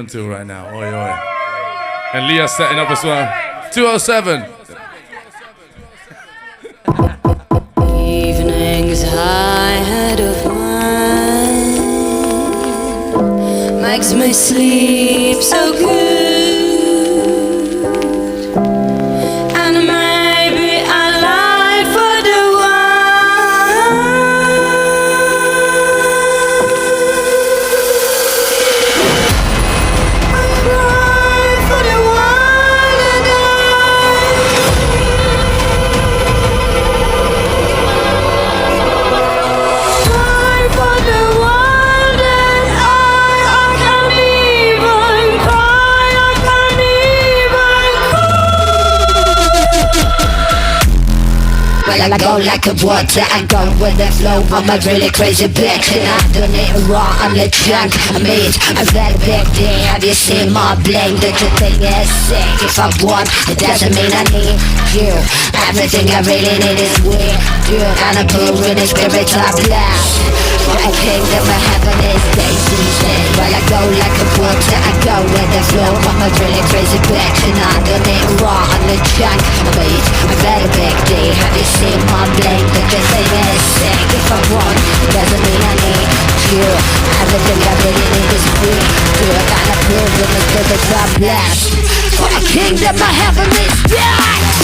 to right now. Oi, oi. And Liia setting up as well. 207. Evenings high head of mine makes me sleep so good. And maybe I lie for the Well, I go like a water, I go with the flow. I'm a really crazy bitch, and I don't need raw, I'm the junk. I mean, I've got a big day. Have you seen my bling? The thing is sick. If I want, it doesn't mean I need you. Everything I really need is weird. You kinda cool with the spirits I blast. For a kingdom of heaven is daisy. Well, I go like a water, I go with the flow. I'm a really crazy bitch, and I don't need raw, I'm the junk. I mean, I've got a big day. Have you seen my blade? The thing is sick. If I want, it doesn't mean I need you. Everything I really need is free. Do I gotta prove with the spirits I blast. For a kingdom of heaven is dead.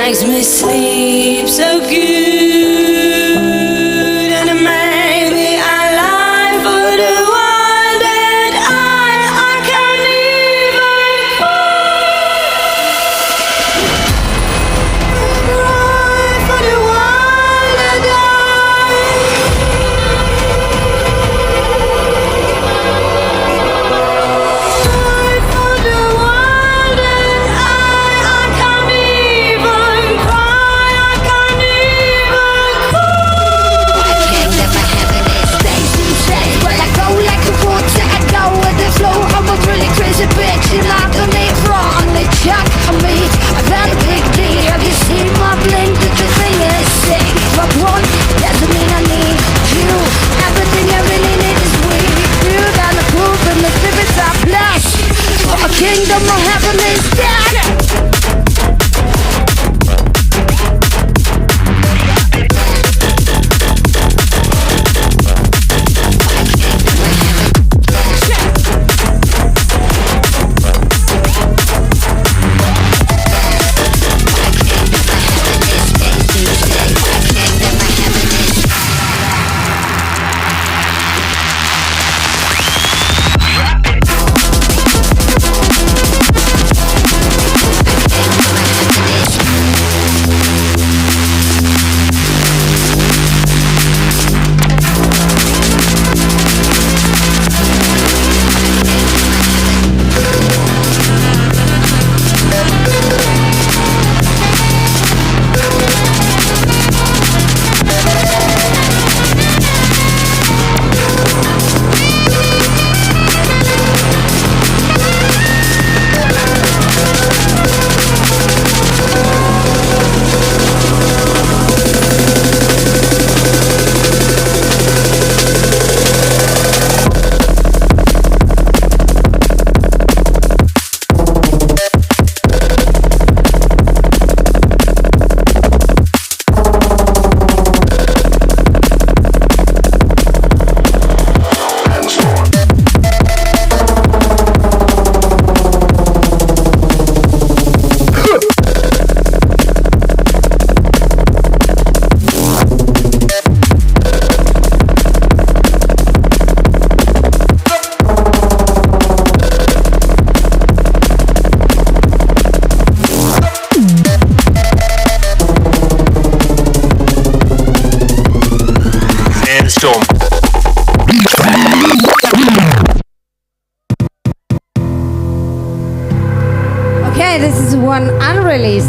makes me sleep so good, and maybe I lie for the one that I can't even cry for the one that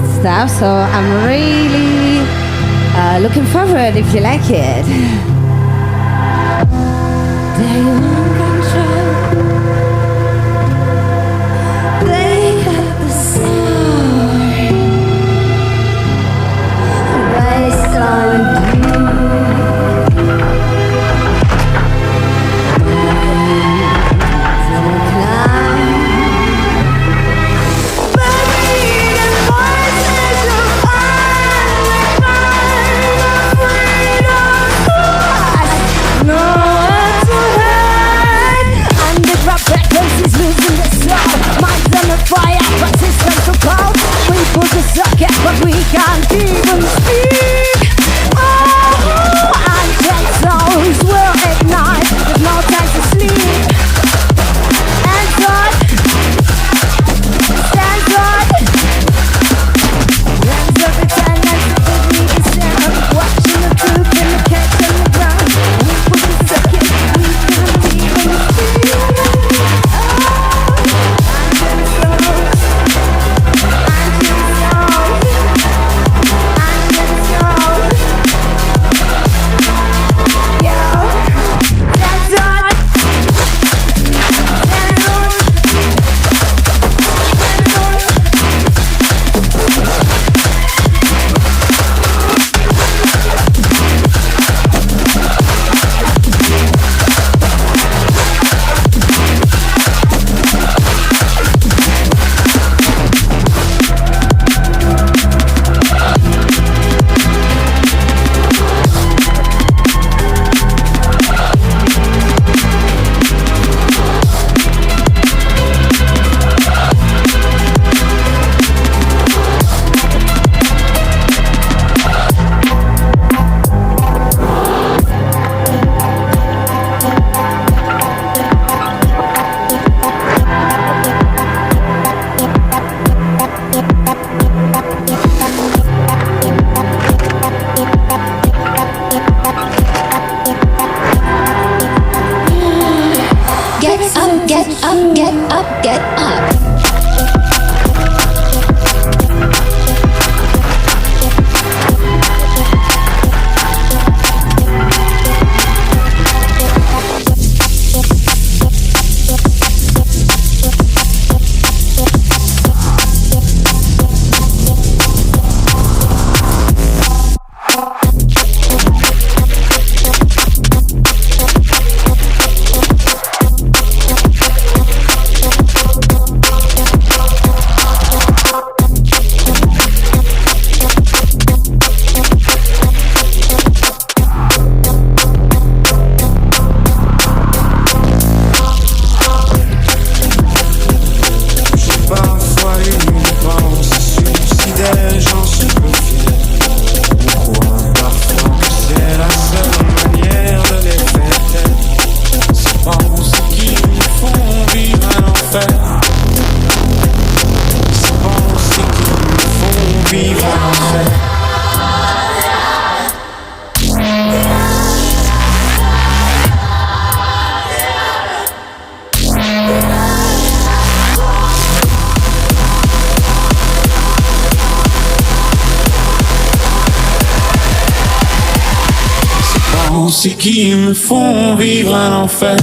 stuff. So I'm really looking forward if you like it. There you control. They got the sound based on you. Fire, but systems so cold. We put the socket, but we can't even speak. Oh, unchecked souls will ignite with no time to sleep. And God, stand God. Hands of the tenants of me to stand up, watching the truth in the cats on the ground. We put the socket, we can't even speak. Get up. C'est qui me font vivre un enfer.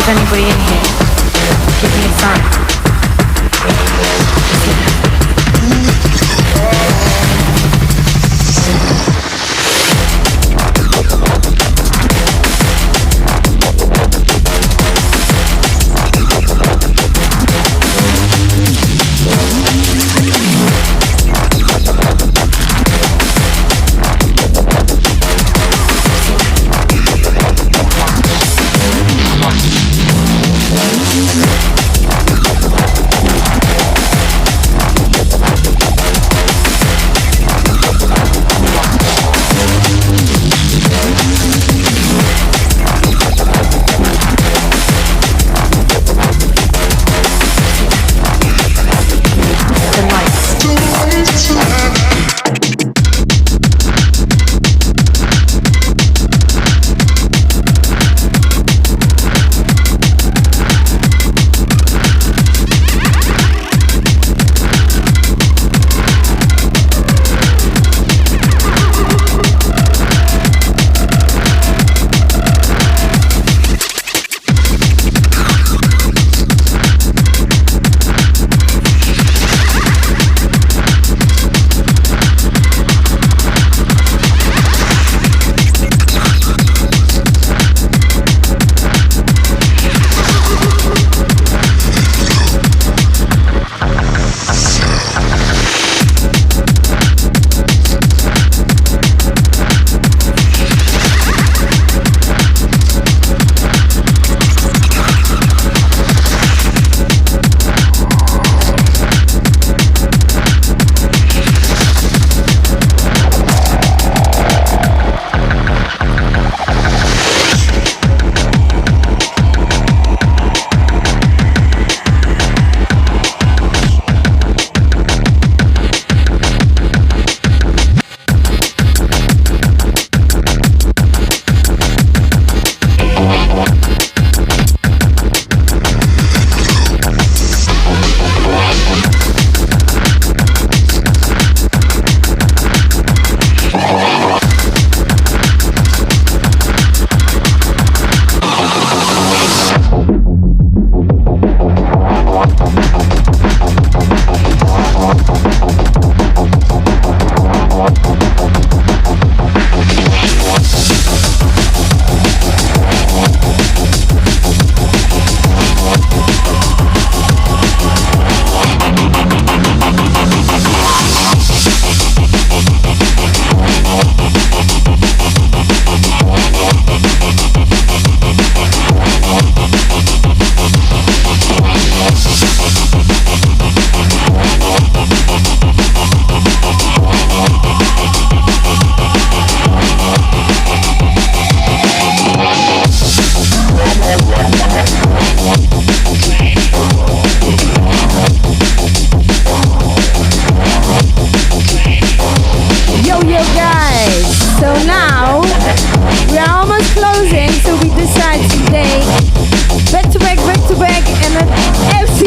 Is anybody in here? Give me a sign.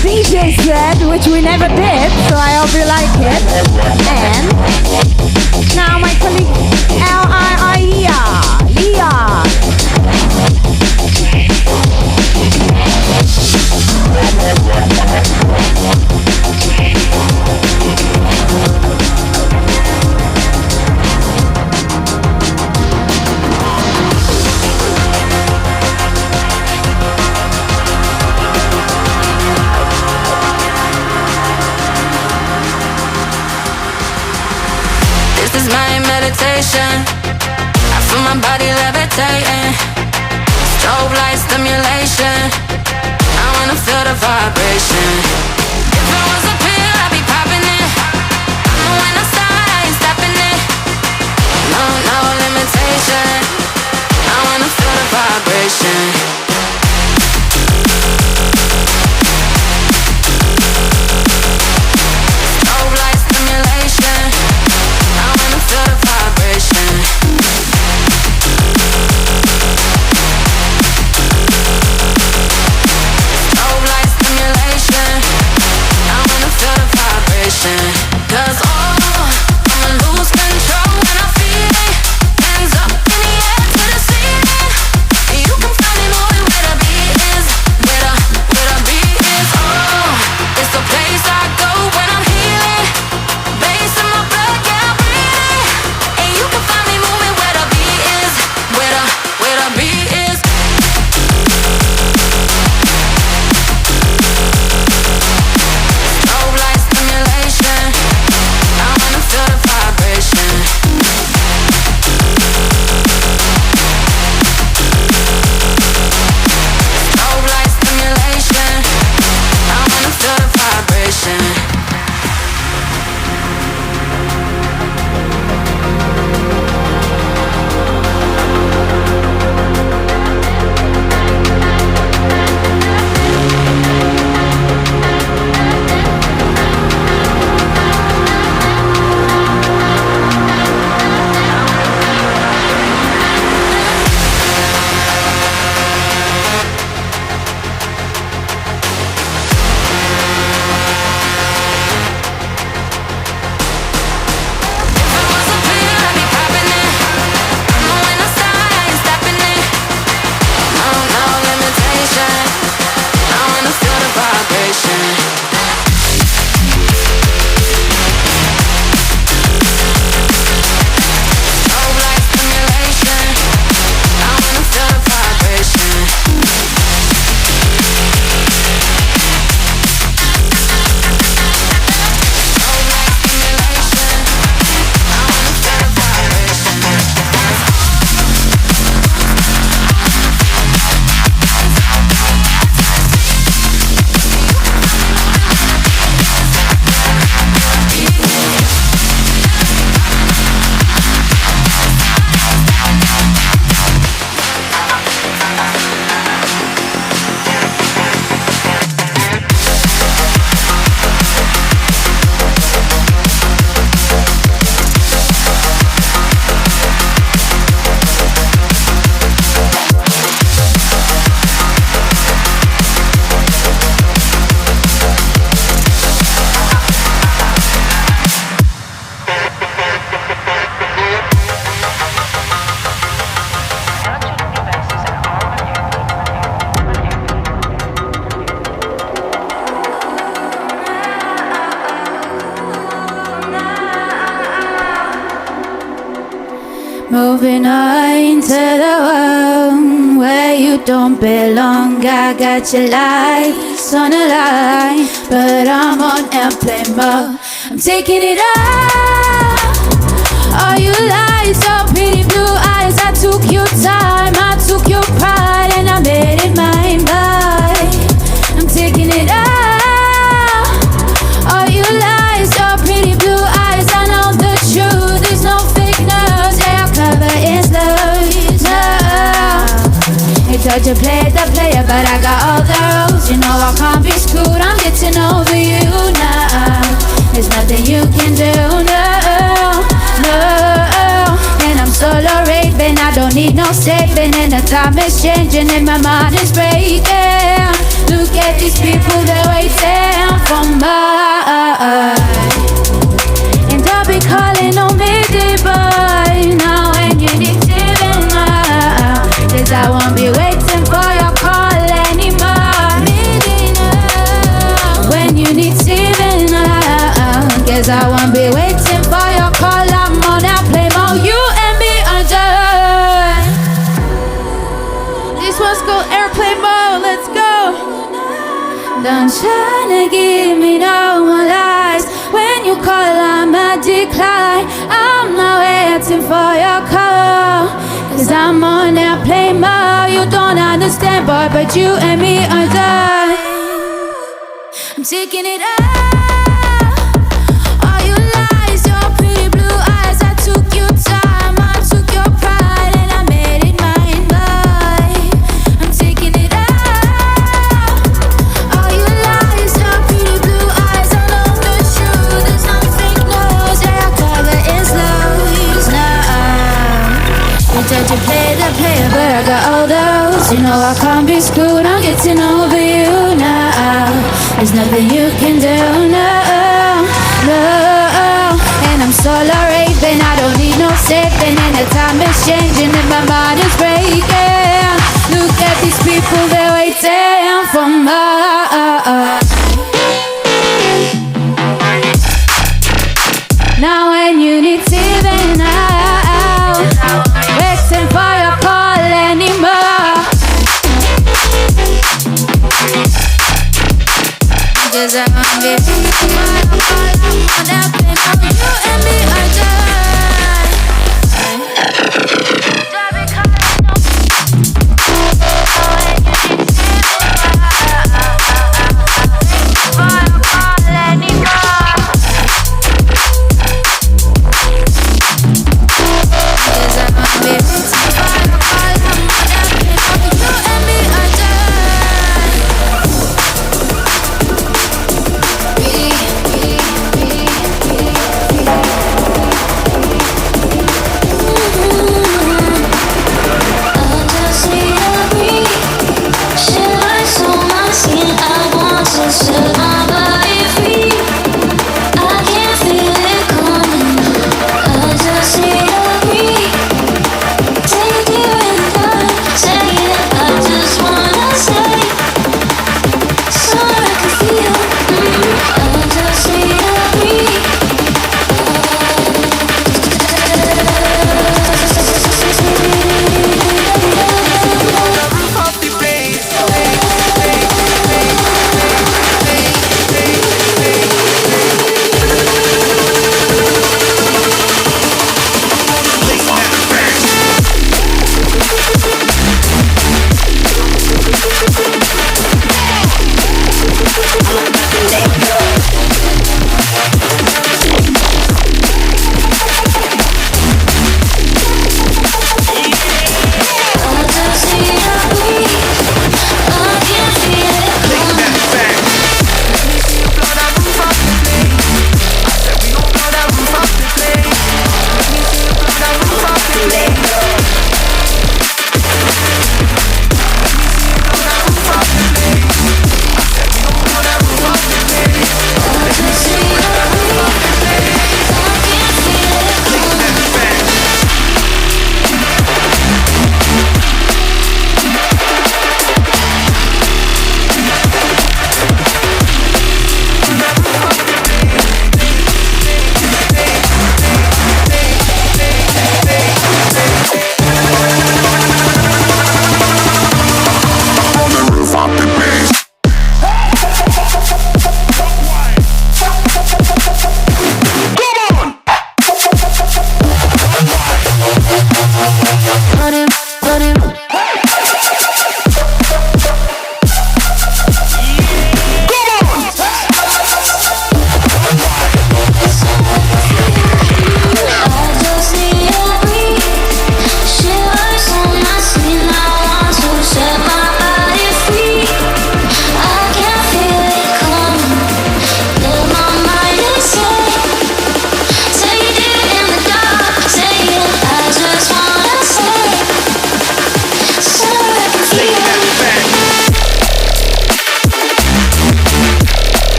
DJ set, which we never did, so I hope you like it. And now my colleague Liia. This is my meditation. I feel my body levitating. Strobe light stimulation. I wanna feel the vibration. If I was a pill, I'd be popping it. I know when I start, I ain't stopping it. No, no limitation. I wanna feel the vibration. Strobe light stimulation. I wanna feel the vibration. Strobe light stimulation. moving on to the one where you don't belong. I got your life on a line, but I'm on airplane mode. I'm taking it off. All you lies, your pretty blue eyes. I took your time, I took your pride, and I made it mine. But I'm taking it off. All you lies, your pretty blue eyes. I know the truth, there's no fake news. Yeah, our cover is loose. No, they told you play the player, but I got all the rules. You know I can't be screwed. I'm getting over you now. There's nothing you can do. No, and I'm solo raping. I don't need no saving, and the time is changing, and my mind is breaking. Look at these people, they're waiting for mine. And I'll be calling on me, boy. Now when you need saving, cause I won't be waiting for your call anymore. When you need saving, cause I won't be waiting for your call. I'm on airplane mode. You and me are done. This one's called airplane mode. Let's go. Don't try to give me no more lies. When you call, I'ma decline. I'm not waiting for your call, cause I'm on airplane mode. You don't understand, boy, but you and me are done. I'm taking it up. You play the player, but I got all those. You know I can't be screwed. I'm getting over you now. There's nothing you can do. No. And I'm solo raping. I don't need no saving, and the time is changing, and my mind is breaking. Look at these people, they're waiting for mine. Now when you need saving, waiting for your call anymore. Cause I won't be waiting for your call. I'm on airplane mode. You and me are done.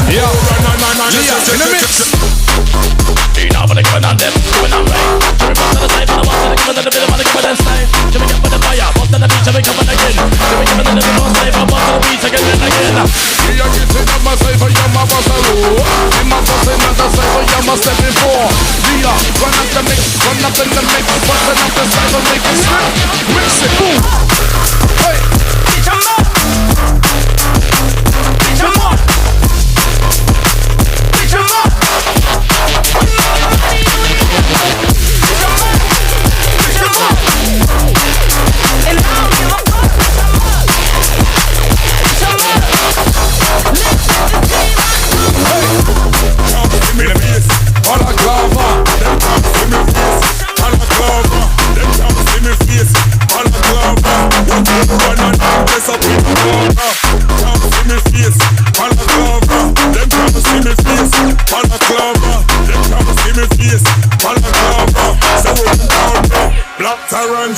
Yeah, Liia, in the mix. Now for the giving on them, giving on right. Jimmy come to the side, for the one to the giving on the bit of money, giving them style. Jimmy come for the fire, bust on the beach, Jimmy coming again. Jimmy giving on the little side, for bust on the beach again and again. Liia kissing up my side for your mama salute. In my bustin' on the side for your mama stepping for. Liia, run up the mix, run up in the mix, bustin' up the side for make it slip. Mix it, boom. Hey, bitch, I'm up. Bitch, I'm up. Bitch, I'm up. Black Tarrant.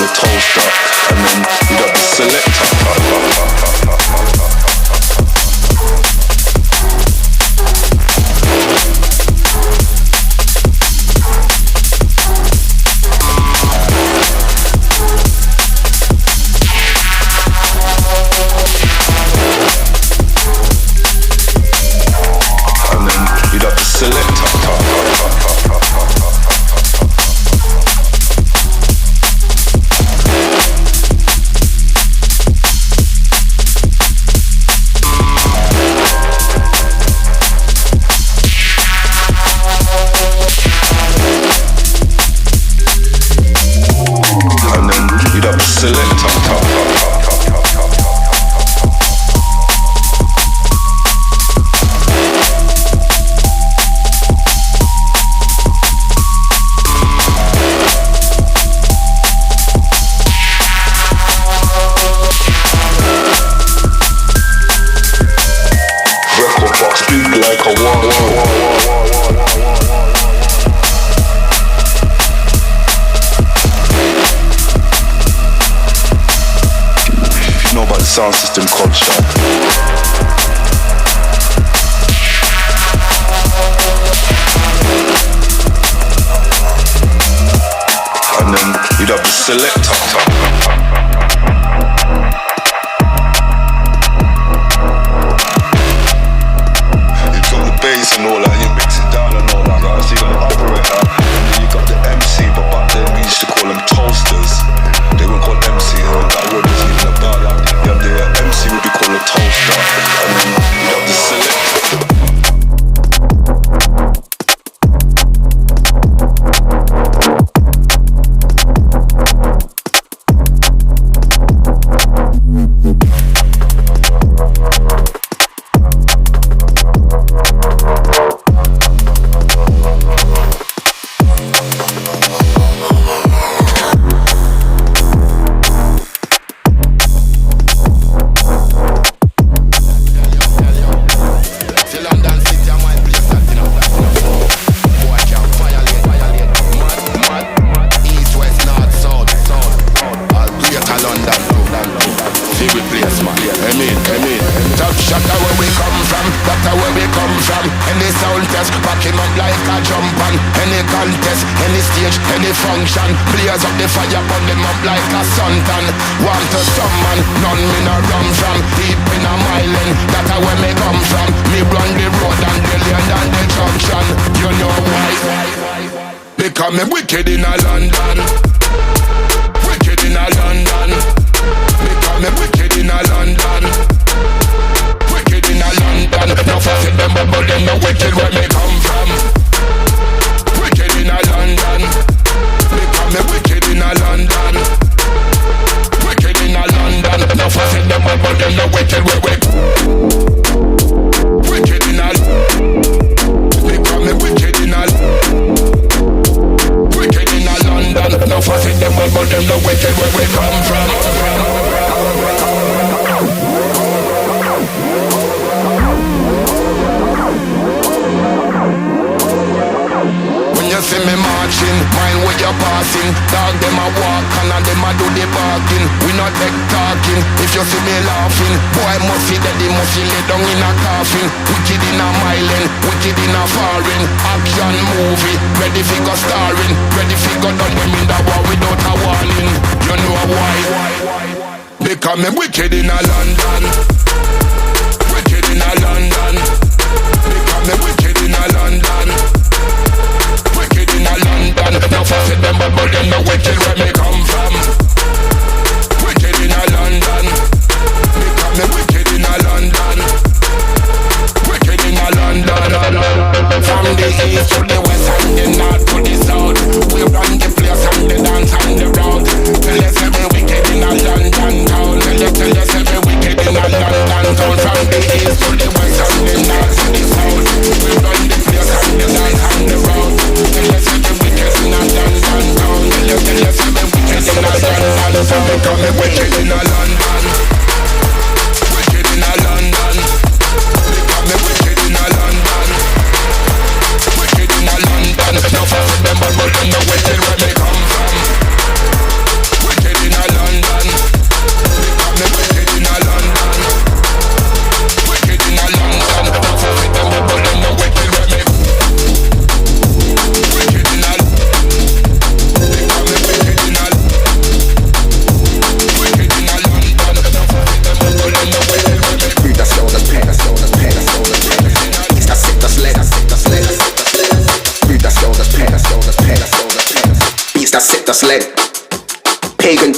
a toaster, and then you'd have the selector. Sound system culture. And then you'd have the selector. You got the bass and all that, you mix it down and all that, right? So you got the operator, and you got the MC, but back then we used to call them toasters. They weren't called MC, that word wasn't even about that. You have the MC would be called a toaster, and then you have the selector. Me wicked in a London, wicked in a London. Because me wicked in a London, wicked in a London. No fussing them but them no wicked where me come from. Wicked in a London, because me wicked in a London, wicked in a London. No fussing them but them no wicked where we. Wicked in a, because me wicked in a. No fussing them but them no wicked where we come from. When you see me marching, mind where you're passing. Dog them a walk and them a do the barking. We not take talking. If you see me laughing, boy must see that they must see lay down in a coffin. Wicked in a miling, wicked in a foreign. Action movie, ready for go starring. Ready for go done them in the war without a warning. You know why? Because me wicked in a London, wicked in a London. Because me wicked in a London, wicked in a London. No fussing them but them no wicked where me come from. Wicked in a London, because me wicked in a London, wicked in a London. From the east to the west and the north to the south, we run the place and the dance and the road. Tell you say me wicked in a London town. Tell you say me wicked in a London town. From the east to the west and the north to the south, we run the place and the dance and the road. Tell you say me wicked in a London town. Tell you say me wicked in a London. So me come me wicked in a London, wicked in a London. Because me wicked in a London, wicked in a London. No fuss with them but them no wicked where me come from. Wicked in das Leg. Pagan.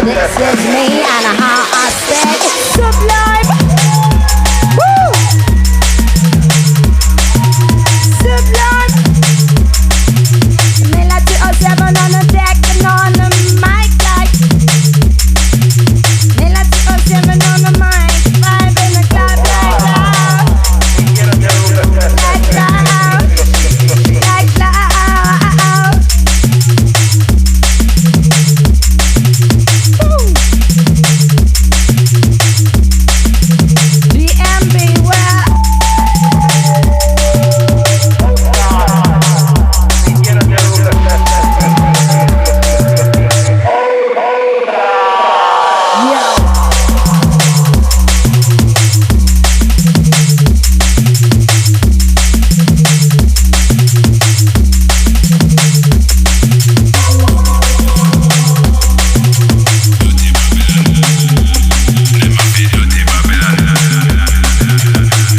This is me and how I said Sublime. Woo! Sublime. Mila207 on the deck and on the mic like Mila207 on the mic, vibe in the club like that. Like that. Like that. DNB Wear.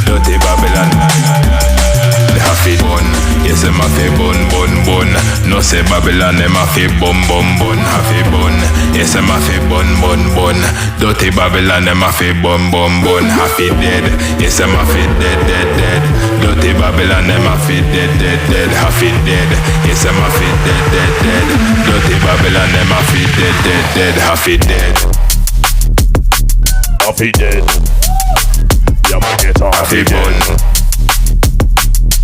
Dirty Babylon. They have it bun. Yes, them have it bun, bun, bun. No say Babylon, them have it bun, bun, bun. Have it bun. Yes, them have it bun, bun, bun. Dirty Babylon, them have it bun, bun, bun. Have it dead. Yes, them have it dead, dead, dead. Dirty Babylon, them have it dead, dead, dead. Have it dead. Yes, them have it dead, dead, dead. Dirty Babylon, them have it dead, dead, dead. Have it dead. Have it dead. Yeah, my guitar, have it dead.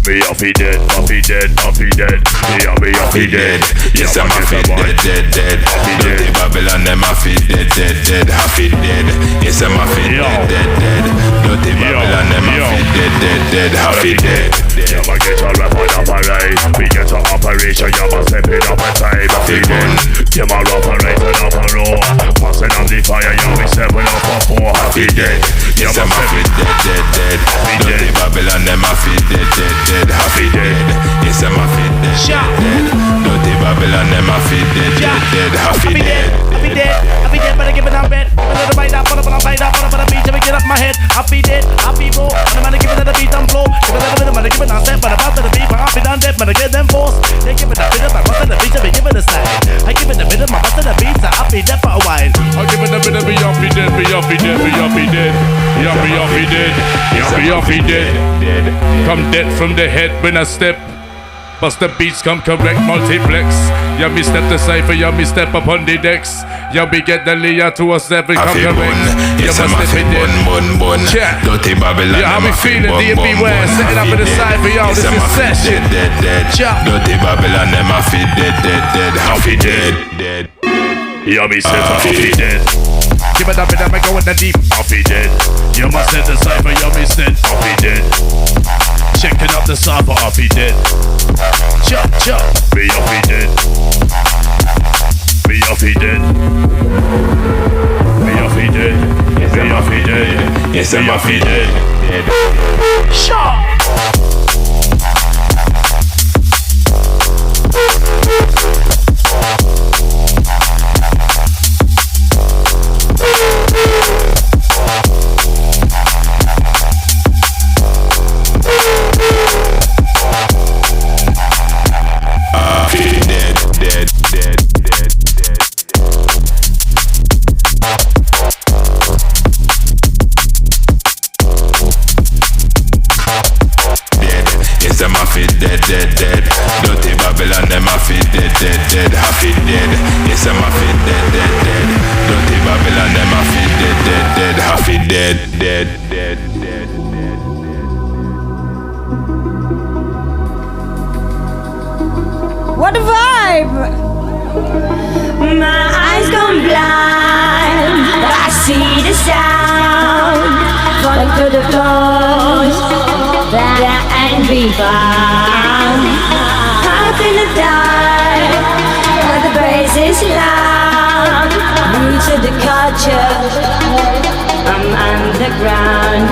Me off he dead, off he dead, off he dead. Yeah, me off he dead. Yes, I'm off it dead, dead, dead. Dirty Babylon, them off it dead, dead, dead. Half it dead. Yes, I'm off it dead, dead, dead. Dirty Babylon, them off it dead, dead, dead. Half it dead. Yeah, my guitar rap on operate. We get an operation, yeah, my step it up and time. Off it dead. Yeah, my operator up a roar. Passing on the fire, yeah, we stepping up a four. Half it dead. Yes, I'm off it dead, dead, dead. Dirty Babylon, them off it dead, dead, dead. Half it dead. Yes, I'm off it dead, dead, dead. Dirty Babylon, them off it dead, dead, dead. Half it dead. I be dead, but I give it a bit. A little bite up, put up, bite up, put up on a beat, and we get up my head. I be dead, I be bro. I'm gonna give it a beat and flow. Give it a little bit, I'm give it a step, but about to the beat, but I be done dead, but I get them forced. They give it a bit of my bust to the beat, and we give it a slide. I give it a bit of my bust to the beat, so I be dead for a while. I give it a bit of be up, be dead, be up, be dead, be up, be dead. Be up, be up, be dead. Be up, be up, be dead. Come dead from the head when I step. Bust the beats come correct, multiplex. Yeah, me step the cipher, yeah, me step up on the decks. Yeah, we get the Liia207 come correct. Yeah, must step it in. Check. Dirty Babylon. Yeah, how we feeling? DNB Wear, setting up in the cipher, yo, this is session. Check. Dirty Babylon, them a fit dead. Happy dead. Yeah, me said happy dead. Give it up and I go in the deep. Happy dead. You must set the cipher, yeah, me said happy dead. Checking up the cipher, happy dead. Chop, be happy dead. Be happy dead. Be happy dead. Be happy dead. Yes, I'm happy dead. Shot. Dead. Dirty Babylon, them a fit dead. Happy dead. Yes, I'm a fit dead. Dirty Babylon, them a fit dead. Happy dead. What a vibe! My eyes gone blind, but I see the sound falling through the floors that ain't be found. Up in the dark, where the bass is loud. Roots of the culture, I'm underground.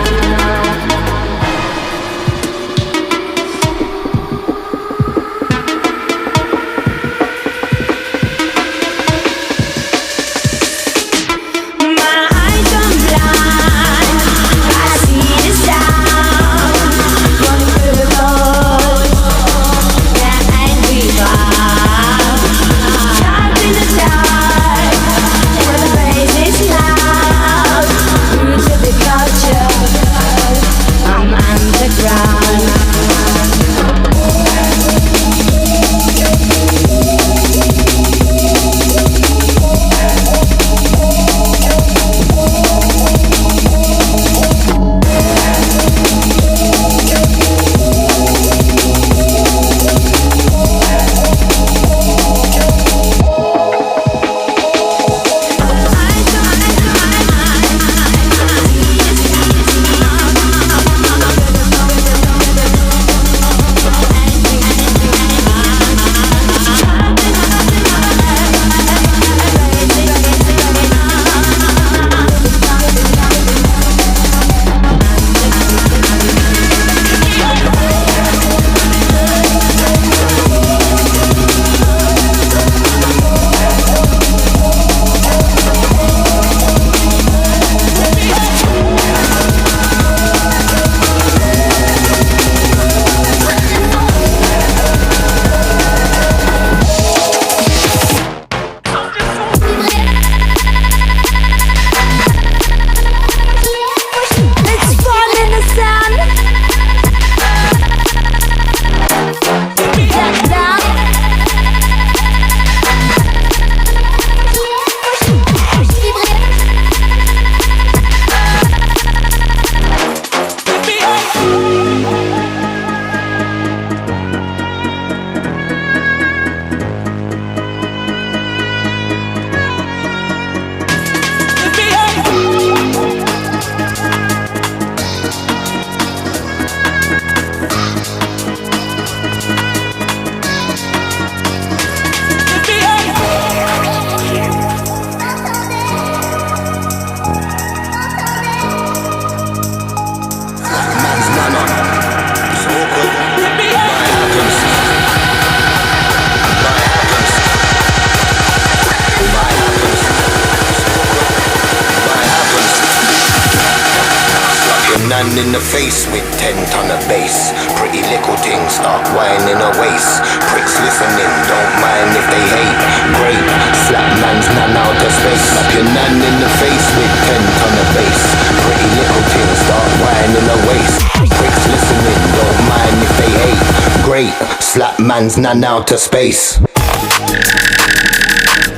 man in the face with 10 ton of bass. Pretty little things start whining her waist. Pricks listening, don't mind if they hate. Great, slap man's nan out of space. Slap your nan in the face with 10 ton of bass. Pretty little things start whining her waist. Pricks listening, don't mind if they hate. Great, slap man's none out of space.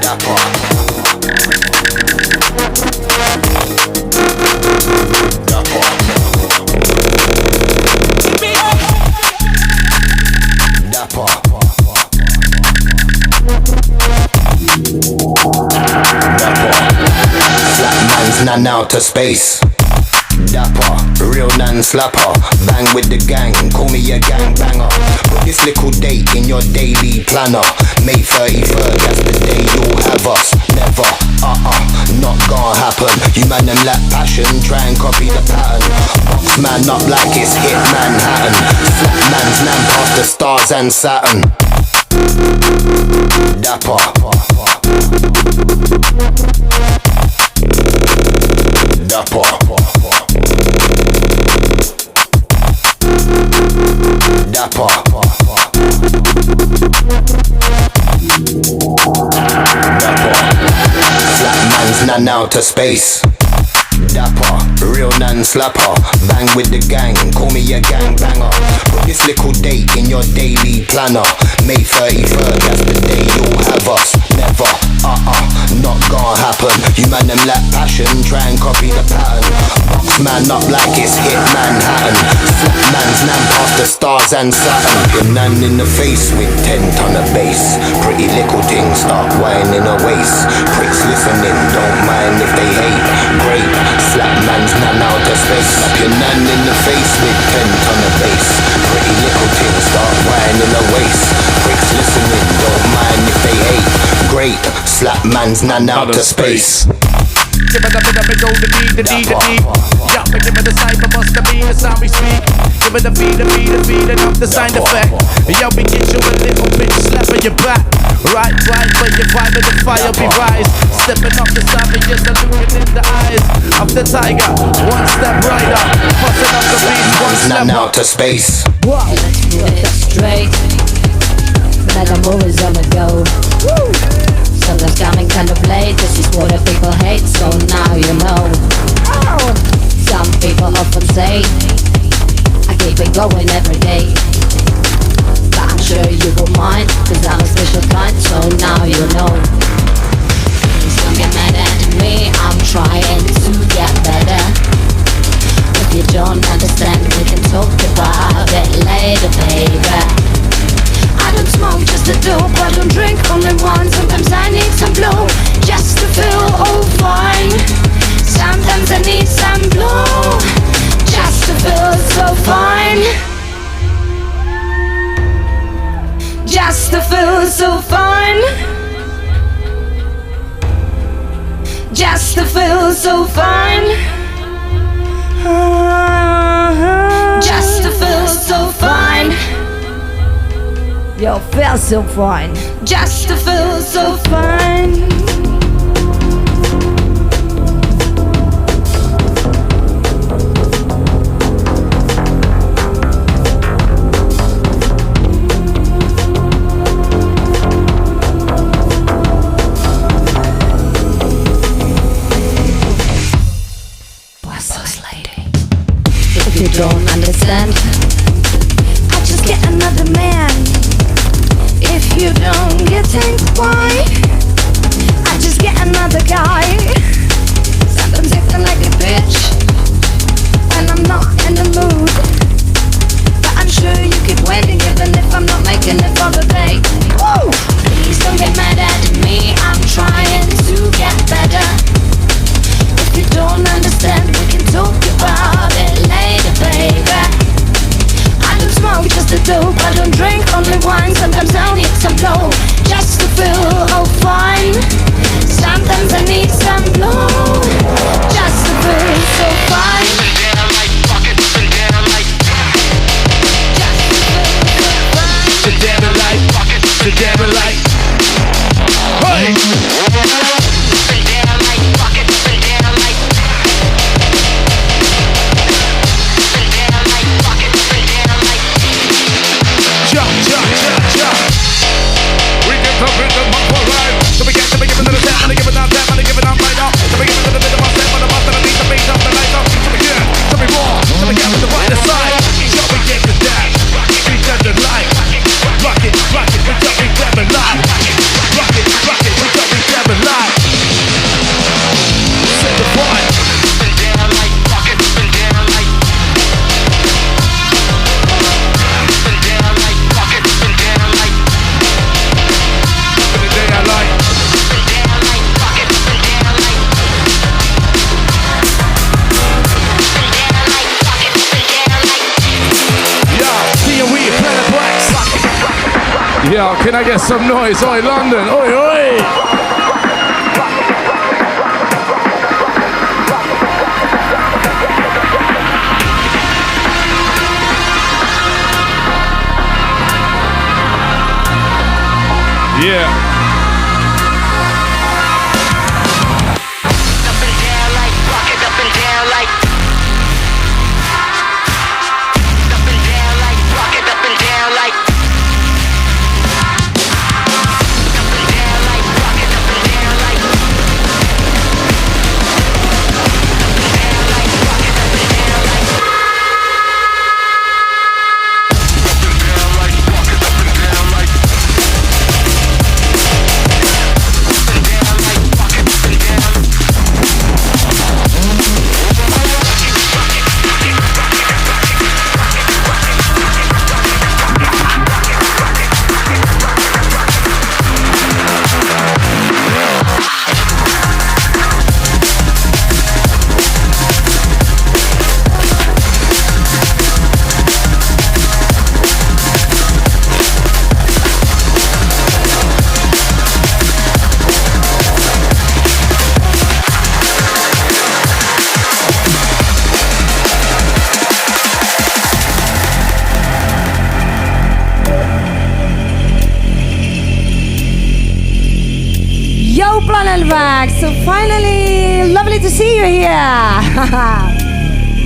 Dapper. None out of space. Dapper, real non-slapper. Bang with the gang, call me a gang banger. Put this little date in your daily planner. May 33rd, that's the day you'll have us. Never, not gonna happen. You man them lack passion, try and copy the pattern. Box man up like it's hit Manhattan. Slap man's nan past the stars and Saturn. Dapper. Dapper. Dapper. Dapper. Slap man's none out of space. Dapper, real non-slapper. Bang with the gang, call me a gang banger. Put this little date in your daily planner. May 33rd, that's the day you'll have us. Never, not gonna happen. You man them lack passion, try and copy the pattern. Box man up like it's hit Manhattan. Slap man's nan past the stars and Saturn. Your nan in the face with 10 ton of bass. Pretty little things start whining her waist. Pricks listening, don't mind if they hate. Great, slap man's nan out of space. Slap your nan in the face with 10 ton of bass. Pretty little things start whining her waist. Pricks listening, don't mind if they hate. Great, slap man's nan out of space. Give it up and up and go the D, the D, the D. Yeah, but give it the sign, but must be the sound we speak. Give it the B, the B, the B, and up the sign effect. Yo, we get you a little bit slap on your back. Right, but your vibe and the fire be rise. Stepping up the savages and looking in the eyes of the tiger. One step right up, busting up the beat, one step out to space. Whoa, let's do it straight. Like I'm always on the go. Woo. Sometimes coming kind of late. This is what the people hate, so now you know. Oh. Some people often say I keep it going every day, but I'm sure you won't mind, cause I'm a special kind, so now you know. Please don't get mad at me, I'm trying to get better. If you don't understand, we can talk about it later, baby. I don't smoke just a dope, I don't drink only one. Sometimes I need some blow just to feel all fine. Sometimes I need some blow just to feel so fine. Just to feel so fine. Just to feel so fine. Just to feel so fine. Yo, feel so fine. Just to feel so fine. If you don't understand, I just get another man. If you don't get it, why? I just get another guy. Sometimes I feel like a bitch when I'm not in the mood, but I'm sure you keep waiting even if I'm not making it for the day. Woo! Please don't get mad at me, I'm trying to get better. If you don't understand, we can talk about it later, baby. I don't smoke just a dope, I don't drink only wine. Sometimes I need some blow just to feel all fine. Sometimes I need some blow just to feel so fine. The devil light, the devil light. Hey! We get the rhythm of our life. So we get to give it to the tap, and give it down, tap, and give it down right now. So we give it to the rhythm of step, and the bust, and the beat, the bass, up, the lights up. So we get Yeah, can I get some noise? Oi, London, oi, oi! Yeah. So finally, lovely to see you here.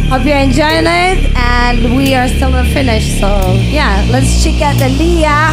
Hope you're enjoying it, and we are still not finished. So yeah, let's check out the Liia.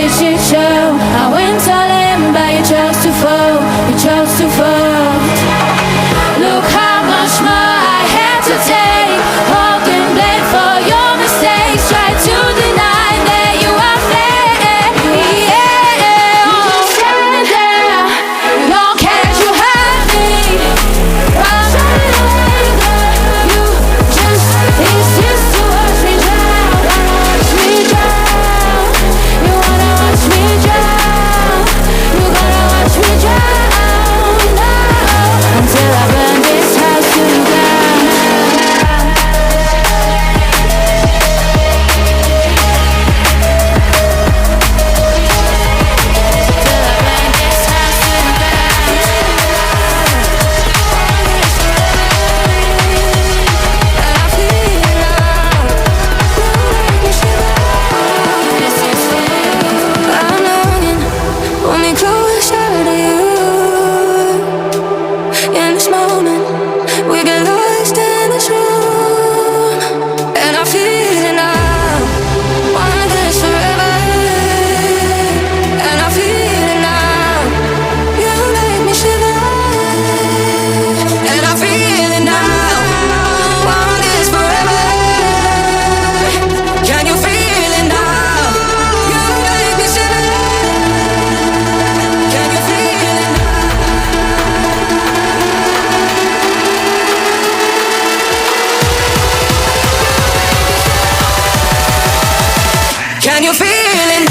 this shit show. I went all in, but you chose to fall. You chose to fall. Look how much more I had to take. Walking blame for your mistakes. Try to deny that you are fair. Yeah, oh, stand there. Don't care you hurt me. Run away, girl. You just insist to watch me drown. Watch me drown. You wanna watch me drown. You gotta watch me drown. No. Until I burn this house to the ground. I'm longing, pull me closer to you. In this moment, we get lost in this room, and I feel it now. Want this forever, and I feel it now. You make me shiver, and I feel it now. Want this forever. Can you feel it now? You make me shiver. Can you feel it now? Can you feel it?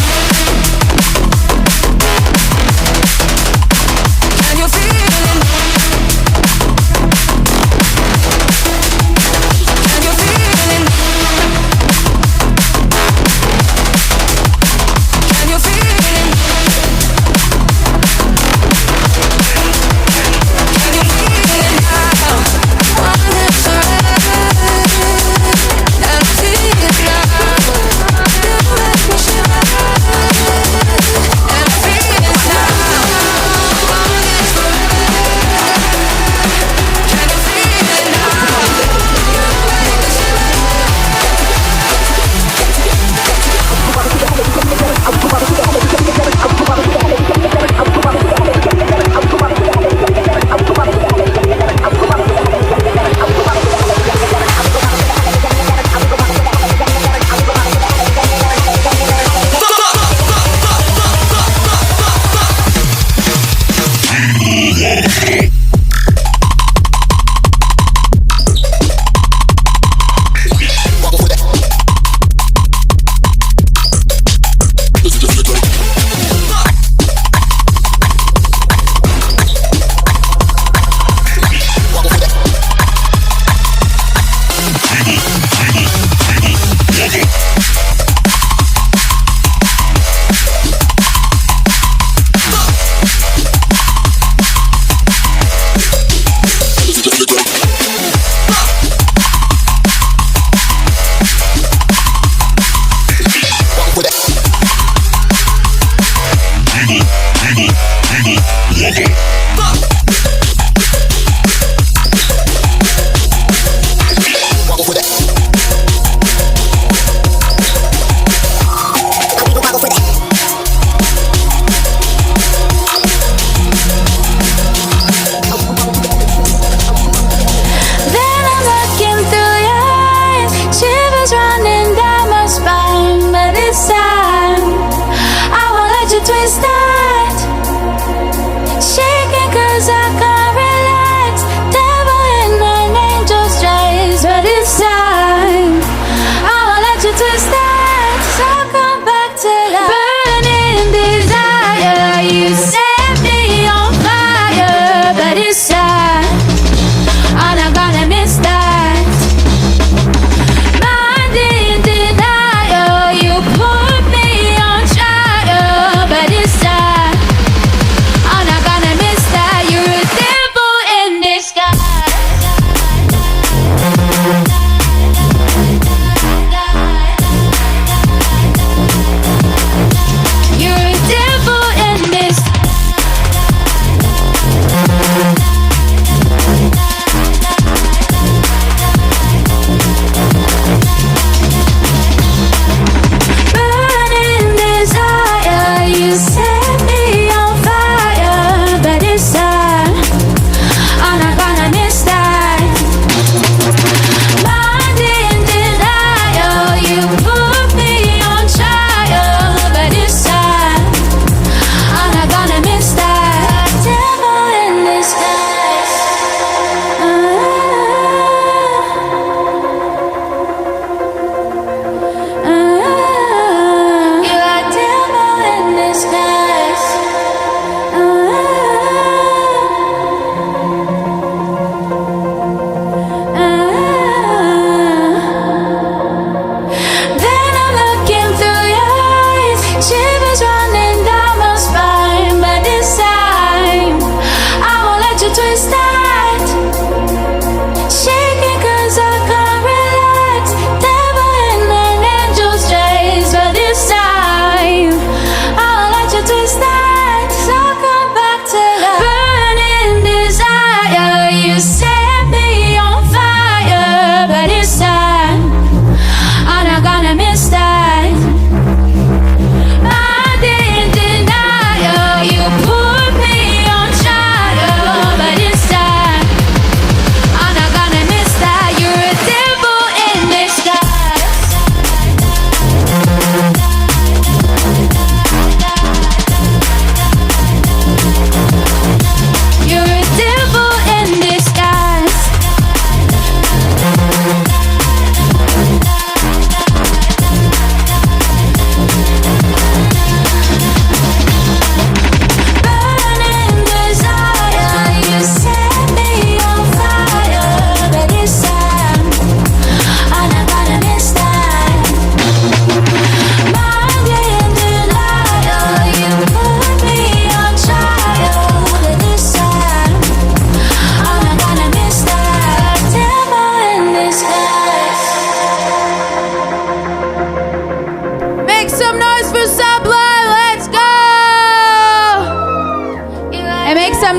Can you feel it? Can you feel it? Can you feel it? Can you feel it now? Want it forever, and I feel it now. You make me shiver.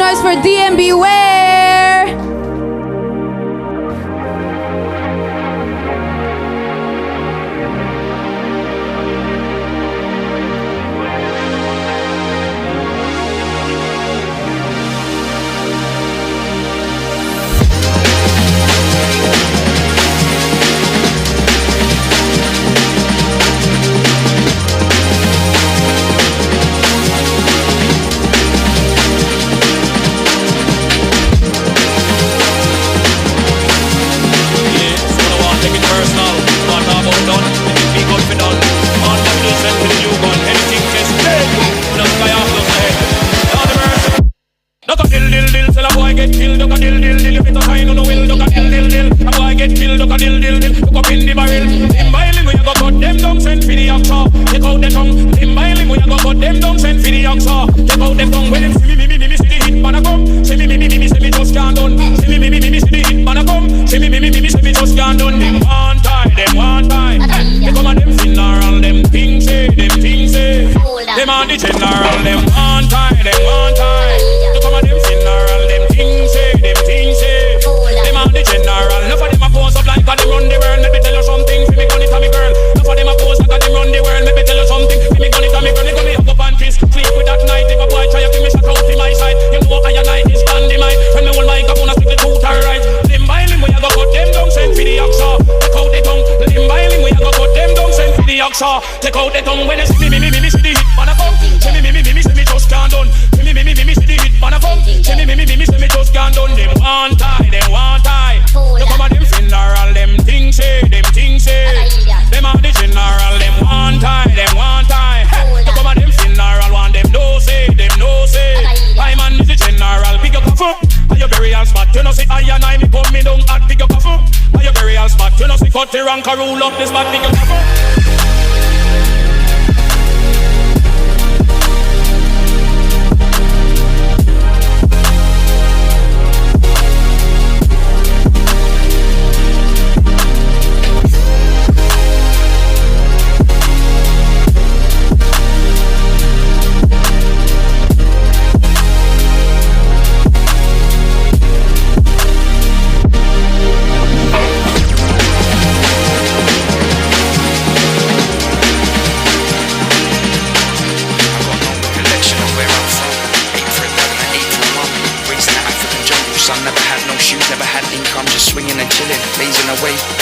noise for DNB Wear. Take out the tongue when you see me, see the hit man a come. See me just can't done. See me, see the hit man a come. See me just can't done. Them want tie. You come on them funeral, them things say. Them are the general, them want tie. You come on them funeral, want them no say. I man is the general, pick your coffin. Are your burial spot? You know say I and I me come me down at pick your coffin. Are your burial spot? You know say cut the rank and rule up this spot, pick your coffin.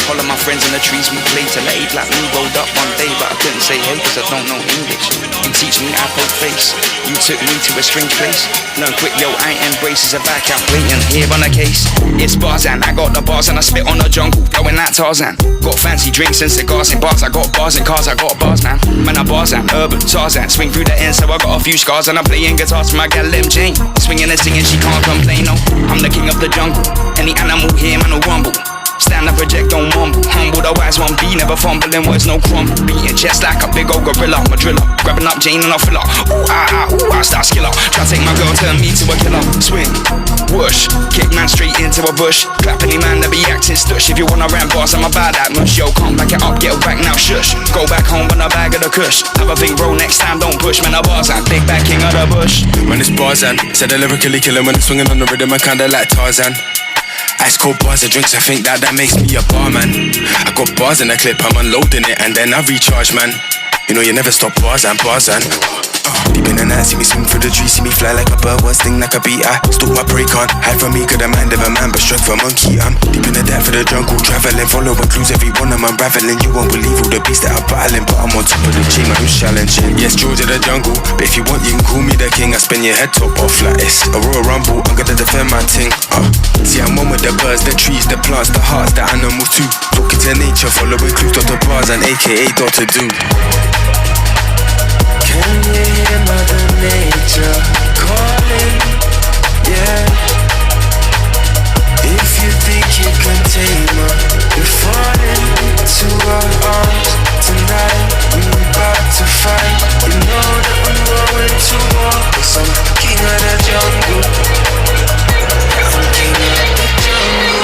Follow my friends in the trees, we play till late. Like me rolled up one day, but I couldn't say hey cause I don't know English. You teach me, I poke face. You took me to a strange place. Learn quick, yo, I ain't braces are back out waiting here on a case. It's Barzan, I got the bars and I spit on the jungle, going like Tarzan. Got fancy drinks and cigars in bars, I got bars and cars, I got bars, man. Man, I Barzan, urban, Tarzan. Swing through the end, so I got a few scars and I'm playing guitars for my gal Jane. Swinging and singing, she can't complain, no. I'm the king of the jungle. Any animal here, man, will rumble. Stand up, project, don't mumble. Humble, the wise one be, never fumbling words, no crumble. Beating chest like a big old gorilla, my driller. Grabbing up Jane and I fill up. Ooh, I start skill up. Try to take my girl, turn me to a killer. Swing, whoosh, kick man straight into a bush. Clap any man that be acting stush. If you wanna ram boss, I'm about that mush. Yo, come back it up, get back now, shush. Go back home on a bag of the kush. Have a big roll next time, don't push. Man, a Barzan, big back king of the bush. Man, it's Barzan. Said I lyrically killer when I'm swinging on the rhythm, I kinda like Tarzan. Ice cold bars of drinks, I think that makes me a barman. I got bars in the clip, I'm unloading it and then I recharge, man. You know you never stop Barzan. Deep in the night, see me swing through the trees, see me fly like a bird, one sting like a bee. I stalk my prey, can't hide from me, cause the mind of a man, but strength for a monkey. I'm deep in the depth of the jungle, traveling, following clues, every one I'm unraveling. You won't believe all the beasts that I'm battling, but I'm on top of the chain, man, who's challenging. Yes, George of the jungle, but if you want, you can call me the king. I spin your head top off like it's a Royal Rumble, I'm gonna defend my ting. See, I'm one with the birds, the trees, the plants, the hearts, the animals too. Talking to nature, following clues, Dr. Barzan, aka Dr. Do. Can you hear Mother Nature calling? Yeah. If you think you can tame her, you're falling into our arms tonight. We're about to fight. You know that I'm going to war, 'cause I'm king of the jungle. I'm king of the jungle.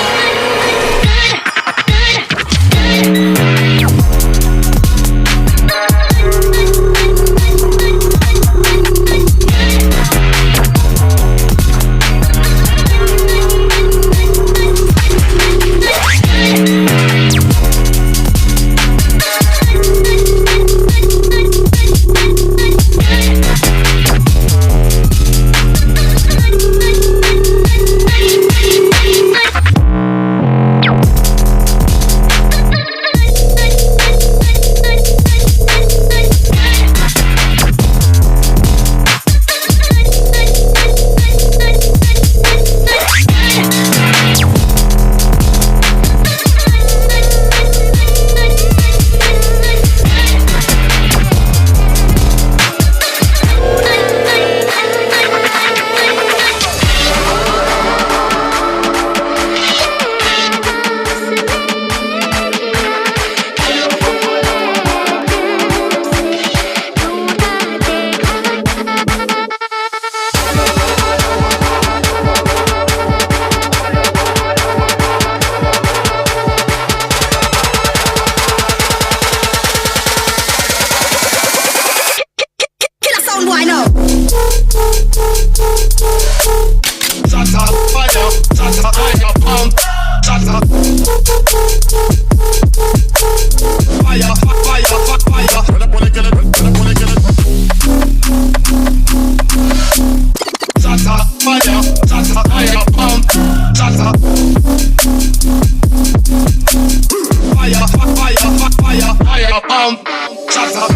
Shut up.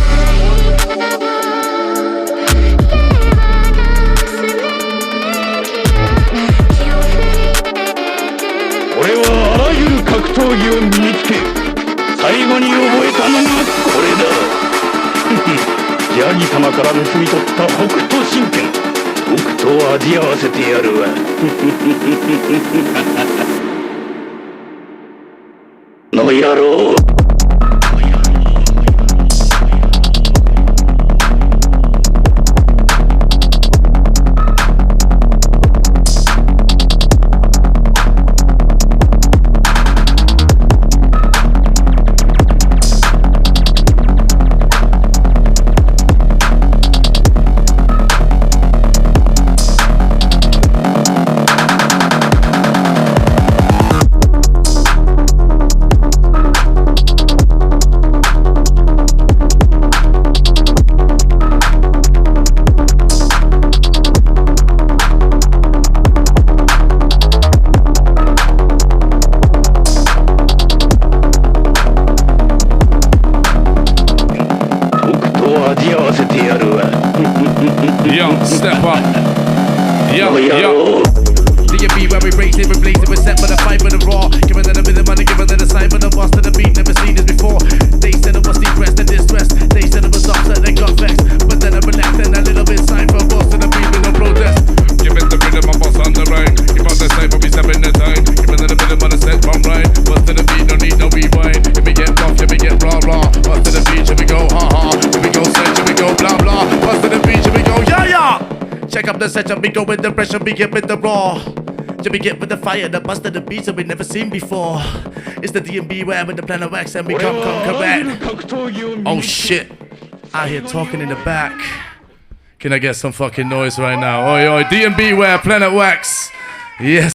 Yo, step up. Yo. DNB where we raise it, replace it, we're set for the fight for the raw. Giving them a bit of money, giving them the sign for the boss to the beat, never seen this before. They said it was depressed and distressed. They said it was upset, they got vexed. But then I relaxed and a little bit sign for a boss to the beat with no protest. Giving the rhythm, my boss on the right. Keep on the side, but we step in the time. Giving them a bit of money, set from right. Boss to the beat, no need no rewind. If we get rough, if we get raw. Boss to the beat, should we go ha. Should we go set, should we go blah. Boss to the beat, should we go yeah. Check up the setup, we go with the pressure, we get with the raw. Should we get with the fire, the bust of the beats that we never seen before. It's the DNB Wear with the Planet Wax and we come correct. Oh shit, I hear talking in the back. Can I get some fucking noise right now? Oi, DNB Wear, Planet Wax. Yes.